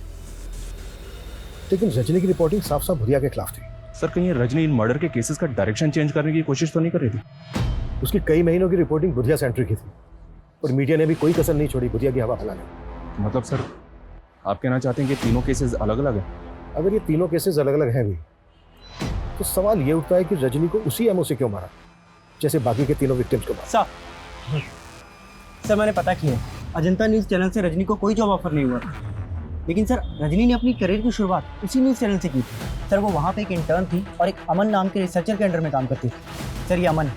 लेकिन रजनी की रिपोर्टिंग साफ साफ बुधिया के खिलाफ थी। सर, कहीं रजनी इन मर्डर के केसेस का डायरेक्शन चेंज करने की कोशिश तो नहीं कर रही थी? उसकी कई महीनों की रिपोर्टिंग बुधिया सेंटर की थी और मीडिया ने भी कोई कसर नहीं छोड़ी बुधिया की हवा फैलाने। मतलब सर, आप कहना चाहते हैं कि तीनों केसेस अलग अलग हैं? अगर ये तीनों केसेस अलग अलग हैं भी, तो सवाल ये उठता है कि रजनी को उसी एमओ से क्यों मारा जैसे बाकी के तीनों विक्टिम्स को मारा। सर, मैंने पता किया, अजंता न्यूज़ चैनल से रजनी को कोई जॉब ऑफर नहीं हुआ। लेकिन सर, रजनी ने अपनी करियर की शुरुआत उसी न्यूज़ चैनल से की थी। सर, वो वहाँ पे एक इंटर्न थी और एक अमन नाम के रिसर्चर के अंडर में काम करती थी। सर, ये अमन,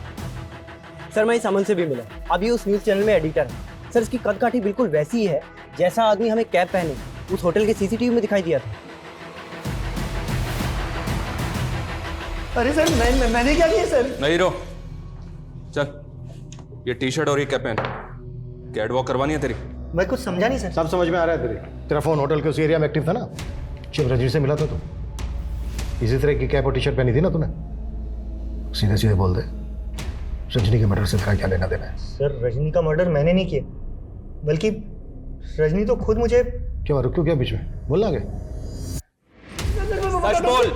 सर मैं इस अमन से भी मिला। अब ये उस न्यूज़ चैनल में एडिटर है। सर, इसकी कद काठी बिल्कुल वैसी ही है जैसा आदमी हमें कैप पहने उस होटल के सीसीटीवी में दिखाई दिया था। अरे सर, मैंने क्या किया सर? नहीं रो, चल ये टी-शर्ट और ये कैप पहन। कैट वॉक करवानी है तेरी? मैं कुछ समझा नहीं सर। सब समझ में आ रहा है तेरा फोन होटल के उस एरिया में एक्टिव था ना जब रजनी से मिला था? तो इसी तरह की कैप और टी शर्ट पहनी थी ना तूने? सीधे सीधे बोल दे, रजनी के मर्डर से तेरा क्या लेना देना है? सर, रजनी का मर्डर मैंने नहीं किया, बल्कि रजनी तो खुद मुझे। क्यों रुक क्यों गया बीच में? बोल आगे। सच बोल।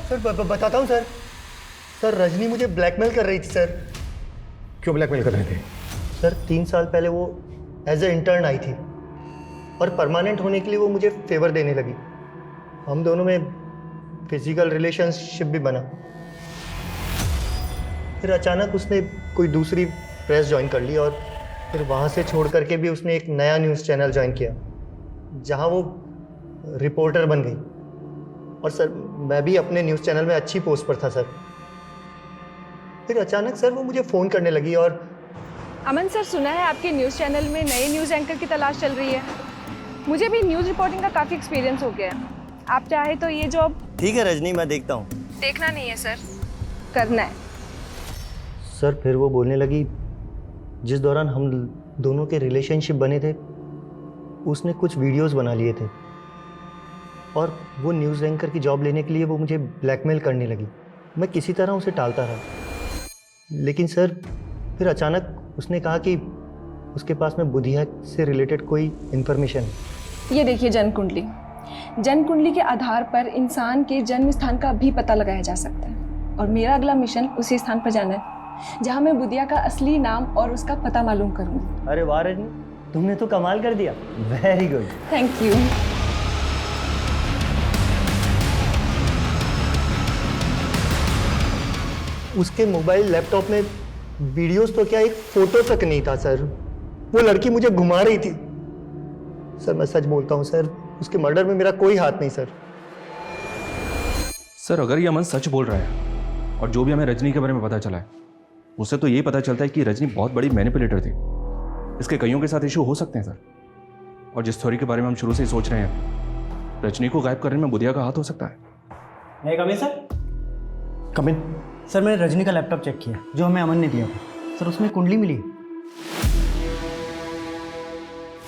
सर बताता हूँ सर। सर, रजनी मुझे ब्लैकमेल कर रही थी सर। क्यों ब्लैकमेल कर रही थी? सर, 3 साल पहले वो एज ए इंटर्न आई थी और परमानेंट होने के लिए वो मुझे फेवर देने लगी। हम दोनों में फिजिकल रिलेशनशिप भी बना। फिर अचानक उसने कोई दूसरी प्रेस ज्वाइन कर ली और फिर वहाँ से छोड़ करके भी उसने एक नया न्यूज़ चैनल ज्वाइन किया जहाँ वो रिपोर्टर बन गई। और सर, मैं भी अपने न्यूज़ चैनल में अच्छी पोस्ट पर था सर। फिर अचानक सर वो मुझे फ़ोन करने लगी और अमन सर, सुना है आपके न्यूज़ चैनल में नए न्यूज़ एंकर की तलाश चल रही है। मुझे भी न्यूज़ रिपोर्टिंग का काफ़ी एक्सपीरियंस हो गया है। आप चाहे तो ये जॉब। ठीक है रजनी, मैं देखता हूँ। देखना नहीं है सर, करना है। सर, फिर वो बोलने लगी जिस दौरान हम दोनों के रिलेशनशिप बने थे उसने कुछ वीडियोस बना लिए थे और वो न्यूज़ एंकर की जॉब लेने के लिए वो मुझे ब्लैकमेल करने लगी। मैं किसी तरह उसे टालता रहा, लेकिन सर फिर अचानक उसने कहा कि उसके पास में बुधिया से रिलेटेड कोई इन्फॉर्मेशन है। ये देखिए जन्म कुंडली। जन्म कुंडली के आधार पर इंसान के जन्म स्थान का भी पता लगाया जा सकता है और मेरा अगला मिशन उसी स्थान पर जाना है जहाँ मैं बुधिया का असली नाम और उसका पता मालूम करूँगी। अरे वाह रजनी, तुमने तो कमाल कर दिया। Very good. Thank you. उसके मोबाइल लैपटॉप में वीडियोस तो क्या, एक फोटो तक नहीं था सर। वो लड़की मुझे घुमा रही थी। सर, मैं सच बोलता हूँ सर, उसके मर्डर में मेरा कोई हाथ नहीं सर। सर, अगर ये अमन सच बोल रहा है और जो भी हमें रजनी के बारे में पता चला है उससे तो यही पता चलता है कि रजनी बहुत बड़ी मैनिपुलेटर थी। इसके कईयों के साथ इशू हो सकते हैं सर। और जिस थ्योरी के बारे में हम शुरू से ही सोच रहे हैं, रजनी को गायब करने में बुधिया का हाथ हो सकता है। नहीं कमिन सर? कमिन सर, मैंने रजनी का लैपटॉप चेक किया जो हमें अमन ने दिया था। सर, उसमें कुंडली मिली।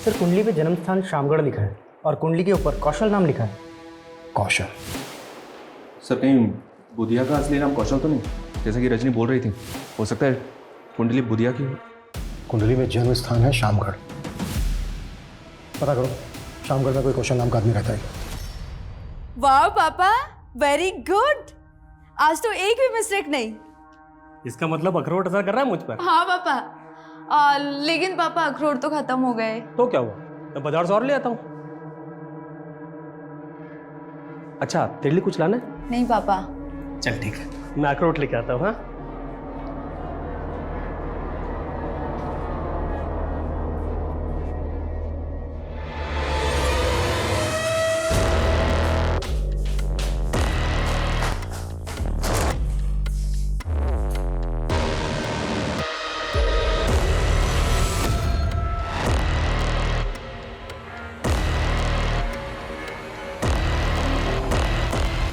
सर, कुंडली पे जन्म स्थान शामगढ़ लिखा है और कुंडली के ऊपर कौशल नाम लिखा है। कौशल? सर कहीं बुधिया का असली नाम कौशल तो नहीं, जैसा कि रजनी बोल रही थी? हो सकता है कुंडली बुधिया की हो। कुंडली में जन्म स्थान है शामगढ़। पता करो शामगढ़ में कोई कौशल नाम का आदमी रहता है। वाह पापा, वेरी गुड। आज तो एक भी मिस्टेक नहीं। इसका मतलब अखरोट असर कर रहा है मुझ पर? हाँ पापा, लेकिन पापा अखरोट तो खत्म हो गए। तो क्या हुआ, मैं बाजार से और ले आता हूँ। अच्छा तेरे लिए कुछ लाना है? नहीं पापा। चल ठीक है, मैं अखरोट लेके आता हूँ। हाँ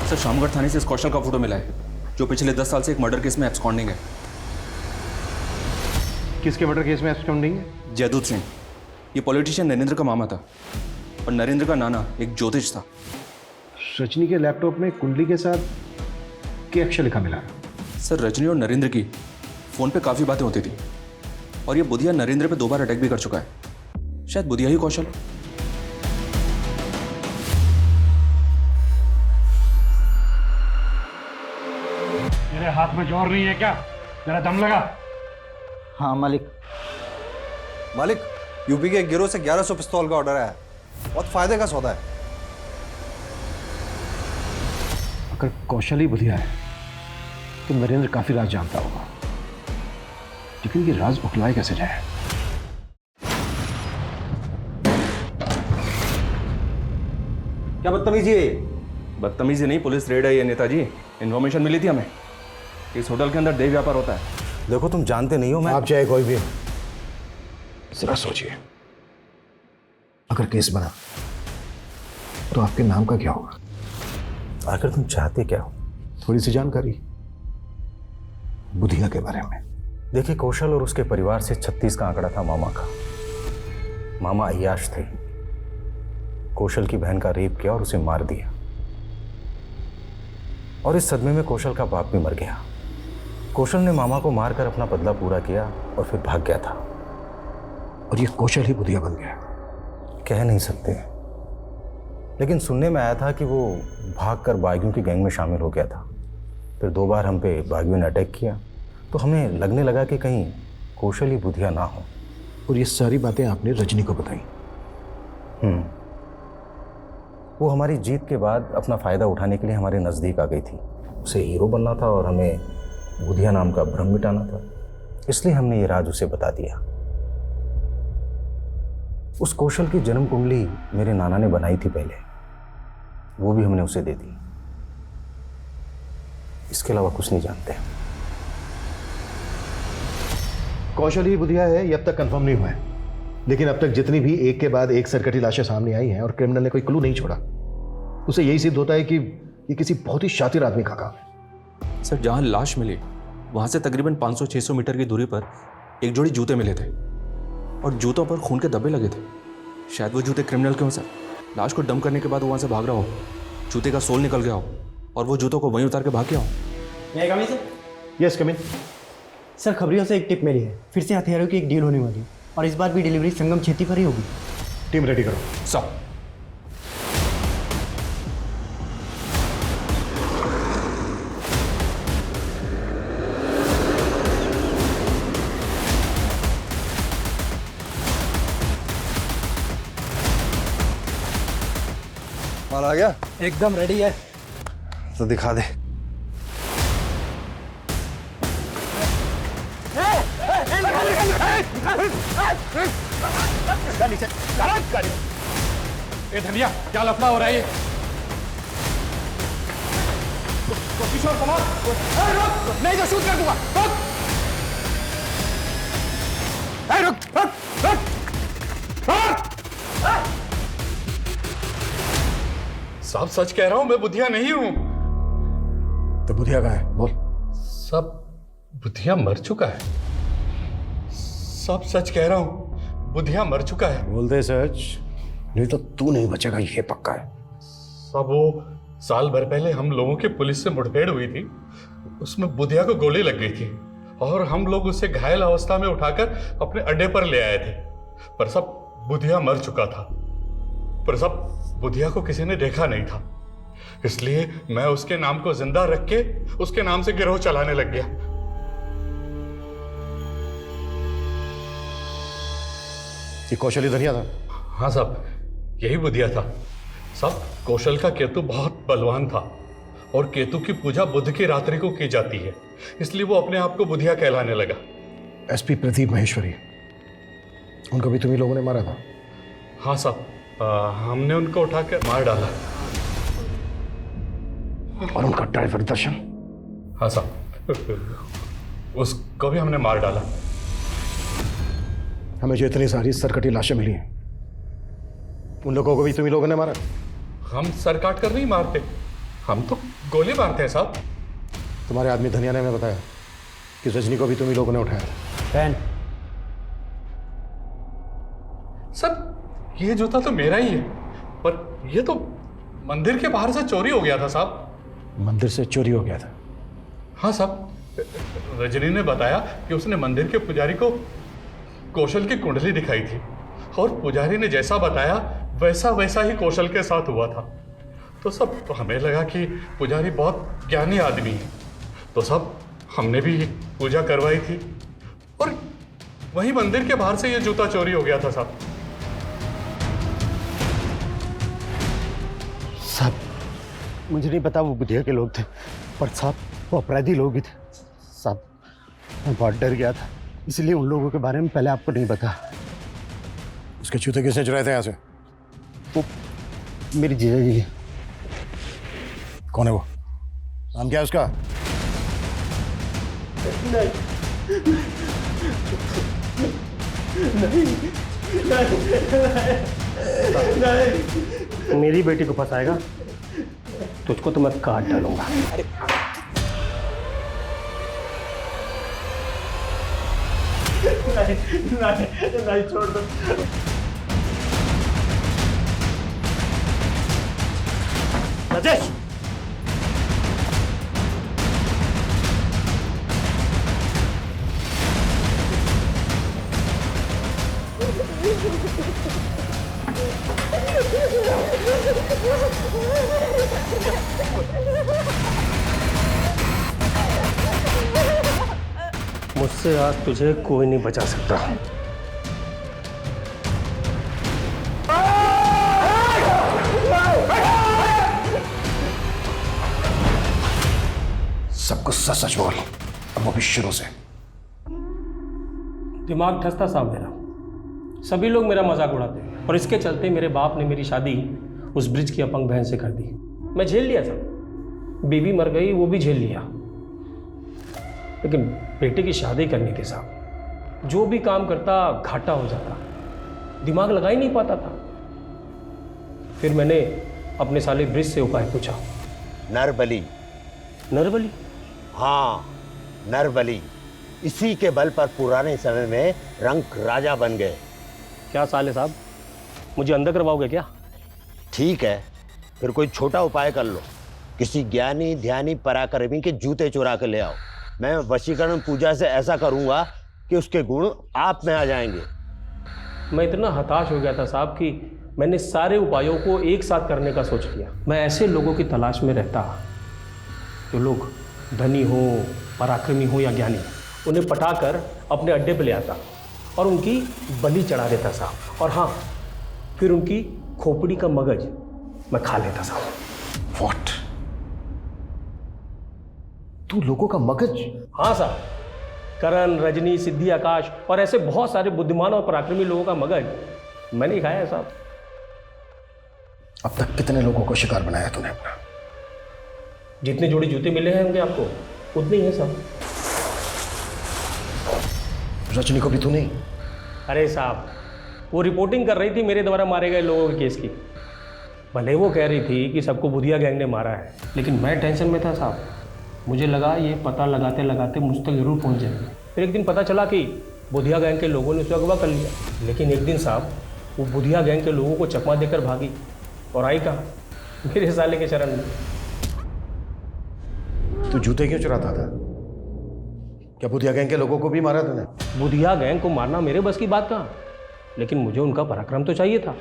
सर शामगढ़ थाने से इस कौशल का फोटो मिला है, जो पिछले 10 साल से एक मर्डर केस में एब्सकॉन्डिंग है। किसके मर्डर केस में एब्सकॉन्डिंग है? जयदूत सिंह। ये पॉलिटिशियन नरेंद्र का मामा था और नरेंद्र का नाना एक ज्योतिष था। रजनी के लैपटॉप में कुंडली के साथ के अक्षर लिखा मिला। सर रजनी और नरेंद्र की फ़ोन पे काफ़ी बातें होती थी और ये बुधिया नरेंद्र पे 2 बार अटैक भी कर चुका है। शायद बुधिया ही कौशल। मेरे हाथ में जोर नहीं है क्या? जरा दम लगा। हाँ मालिक। मालिक, यूपी के एक गिरोह से 1100 पिस्तौल का ऑर्डर आया है। बहुत फायदे का सौदा है। अगर कौशल ही बुधिया है तो नरेंद्र काफी राज जानता होगा, लेकिन ये राज उठलाए कैसे जाए? क्या बदतमीजी है? बदतमीजी नहीं, पुलिस रेड है ये नेताजी। इन्फॉर्मेशन मिली थी हमें, इस होटल के अंदर देह व्यापार होता है। देखो तुम जानते नहीं हो, मैं आप चाहे कोई भी, जरा सोचिए, अगर केस बना तो आपके नाम का क्या होगा? आखिर तुम चाहते क्या हो? थोड़ी सी जानकारी बुधिया के बारे में। देखिए, कौशल और उसके परिवार से 36 का आंकड़ा था मामा का। मामा अय्याश थे। कौशल की बहन का रेप किया और उसे मार दिया, और इस सदमे में कौशल का बाप भी मर गया। कौशल ने मामा को मारकर अपना बदला पूरा किया और फिर भाग गया था। और ये कौशल ही बुधिया बन गया? कह नहीं सकते, लेकिन सुनने में आया था कि वो भागकर बागियों की गैंग में शामिल हो गया था। फिर 2 बार हम पे बागियों ने अटैक किया, तो हमें लगने लगा कि कहीं कौशल ही बुधिया ना हो। और ये सारी बातें आपने रजनी को बताई? वो हमारी जीत के बाद अपना फ़ायदा उठाने के लिए हमारे नज़दीक आ गई थी। उसे हीरो बनना था और हमें बुधिया नाम का भ्रम मिटाना था, इसलिए हमने ये राज उसे बता दिया। उस कौशल की जन्म कुंडली मेरे नाना ने बनाई थी पहले, वो भी हमने उसे दे दी। इसके अलावा कुछ नहीं जानते। कौशल ही बुधिया है ये अब तक कंफर्म नहीं हुआ है, लेकिन अब तक जितनी भी एक के बाद एक सरकटी लाशें सामने आई हैं और क्रिमिनल ने कोई क्लू नहीं छोड़ा, उसे यही सिद्ध होता है कि ये किसी बहुत ही शातिर आदमी का काम है। सर जहाँ लाश मिली वहाँ से तकरीबन 500-600 मीटर की दूरी पर एक जोड़ी जूते मिले थे और जूतों पर खून के धब्बे लगे थे। शायद वो जूते क्रिमिनल के हों सर। लाश को डंप करने के बाद वो वहाँ से भाग रहा हो, जूते का सोल निकल गया हो और वो जूतों को वहीं उतार के भाग गया हो। मैं कम in sir? Yes come in. Sir खबरियों से एक टिप मिली है, फिर से हथियारों की एक डील होने वाली है और इस बार भी डिलीवरी संगम छेती पर ही होगी। टीम रेडी करो। सर माल आ गया? एकदम रेडी है। तो दिखा दे। ए धनिया, क्या लफड़ा हो रहा है ये? किशोर कुमार, रुक, नहीं तो शूट कर दूंगा। रुक, रुक, रुक, रुक। सब सच कह रहा हूं, मैं बुधिया नहीं हूं। तो बुधिया का है बोल। सब बुधिया मर चुका है। सब सच कह रहा हूं, बुधिया मर चुका है। बोलते सच, नहीं तो तू नहीं बचेगा, ये पक्का है। सब वो साल भर पहले हम लोगों की पुलिस से मुठभेड़ हुई थी, उसमें बुधिया को गोली लग गई थी और हम लोग उसे घायल अवस्था में उठाकर अपने अड्डे पर ले आए थे। पर सब बुधिया मर चुका था, पर सब बुधिया को किसी ने देखा नहीं था, इसलिए मैं उसके नाम को जिंदा रख के उसके नाम से गिरोह चलाने लग गया। ये कौशल धनिया था? हाँ साहब, यही बुधिया था। साहब, कौशल का केतु बहुत बलवान था और केतु की पूजा बुध की रात्रि को की जाती है, इसलिए वो अपने आप को बुधिया कहलाने लगा। एसपी प्रदीप माहेश्वरी, उनको भी तुम्ही लोगों ने मारा था? हाँ साहब, हमने उनको उठाकर मार डाला। और उनका ड्राइवर दर्शन? हाँ साहब, उसको भी हमने मार डाला। हमें जो इतनी सारी सरकटी लाशें मिली हैं, उन लोगों को भी तुम्ही लोगों ने मारा? हम सर काट कर नहीं मारते, हम तो गोली मारते हैं साहब। तुम्हारे आदमी धनिया ने हमें बताया कि रजनी को भी तुम्ही लोगों ने उठाया। पैन सर, ये जूता तो मेरा ही है, पर ये तो मंदिर के बाहर से चोरी हो गया था साहब। मंदिर से चोरी हो गया था? हाँ साहब, रजनी ने बताया कि उसने मंदिर के पुजारी को कौशल की कुंडली दिखाई थी और पुजारी ने जैसा बताया वैसा वैसा ही कौशल के साथ हुआ था। तो सब हमें लगा कि पुजारी बहुत ज्ञानी आदमी है, तो सब हमने भी पूजा करवाई थी और वहीं मंदिर के बाहर से ये जूता चोरी हो गया था साहब। साहब, मुझे नहीं पता वो बुधिया के लोग थे, पर साहब वो अपराधी लोग ही थे। साहब, मैं बहुत डर गया था, इसलिए उन लोगों के बारे में पहले आपको नहीं पता। उसके जूते किसने चुराए थे यहाँ से? वो मेरी जीजा जी है। कौन है वो? नाम क्या है उसका? नहीं, मेरी बेटी को फंसाएगा तुझको तो मैं काट डालूंगा। नहीं, छोड़ दो। राजेश, मुझसे आज तुझे कोई नहीं बचा सकता। सब कुछ सच सच बोल, अब वो भी शुरू से। दिमाग ठसता साहब मेरा, सभी लोग मेरा मजाक उड़ाते हैं और इसके चलते मेरे बाप ने मेरी शादी उस ब्रिज की अपंग बहन से कर दी। मैं झेल लिया था, बीवी मर गई वो भी झेल लिया, लेकिन बेटे की शादी करने के साथ जो भी काम करता घाटा हो जाता, दिमाग लगा ही नहीं पाता था। फिर मैंने अपने साले ब्रिज से उपाय पूछा। नरबली। नरबली? हाँ, नरबली। इसी के बल पर पुराने समय में रंक राजा बन गए। क्या साले साहब, मुझे अंदर करवाओगे क्या? ठीक है, फिर कोई छोटा उपाय कर लो। किसी ज्ञानी ध्यानी पराक्रमी के जूते चुरा कर ले आओ। मैं वशीकरण पूजा से ऐसा करूंगा कि उसके गुण आप में आ जाएंगे। मैं इतना हताश हो गया था साहब कि मैंने सारे उपायों को एक साथ करने का सोच लिया। मैं ऐसे लोगों की तलाश में रहता जो लोग धनी हो, पराक्रमी हो या ज्ञानी, उन्हें पटाकर अपने अड्डे पे ले आता और उनकी बलि चढ़ा देता साहब। और हाँ, फिर उनकी खोपड़ी का मगज मैं खा लेता साहब। व्हाट? तू लोगों का मगज? हाँ साहब, करण, रजनी, सिद्धि, आकाश और ऐसे बहुत सारे बुद्धिमान और पराक्रमी लोगों का मगज मैंने ही खाया है साहब। अब तक कितने लोगों को शिकार बनाया तूने अपना? जितने जोड़ी जूते मिले हैं होंगे आपको, उतने ही है साहब। रजनी को भी तू नहीं? अरे साहब, वो रिपोर्टिंग कर रही थी मेरे द्वारा मारे गए लोगों के केस की। भले वो कह रही थी कि सबको बुधिया गैंग ने मारा है, लेकिन मैं टेंशन में था साहब। मुझे लगा ये पता लगाते लगाते मुझ तक जरूर पहुंच जाएंगे। फिर एक दिन पता चला कि बुधिया गैंग के लोगों ने उसे अगवा कर लिया। लेकिन एक दिन साहब वो बुधिया गैंग के लोगों को चकमा देकर भागी और आई कहाँ? मेरे साले के शरण में। तू जूते क्यों चुराता था? क्या बुधिया गैंग के लोगों को भी मारा तूने? बुधिया गैंग को मारना मेरे बस की बात कहाँ, लेकिन मुझे उनका पराक्रम तो चाहिए था,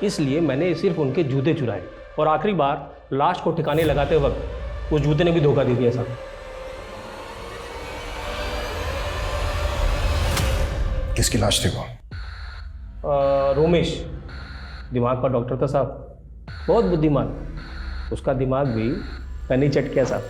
इसलिए मैंने सिर्फ उनके जूते चुराए और आखिरी बार लाश को ठिकाने लगाते वक्त उस जूते ने भी धोखा दे दिया साहब। किसकी लाश थी वो? रोमेश, दिमाग का डॉक्टर था साहब, बहुत बुद्धिमान। उसका दिमाग भी मैंने चट किया साहब।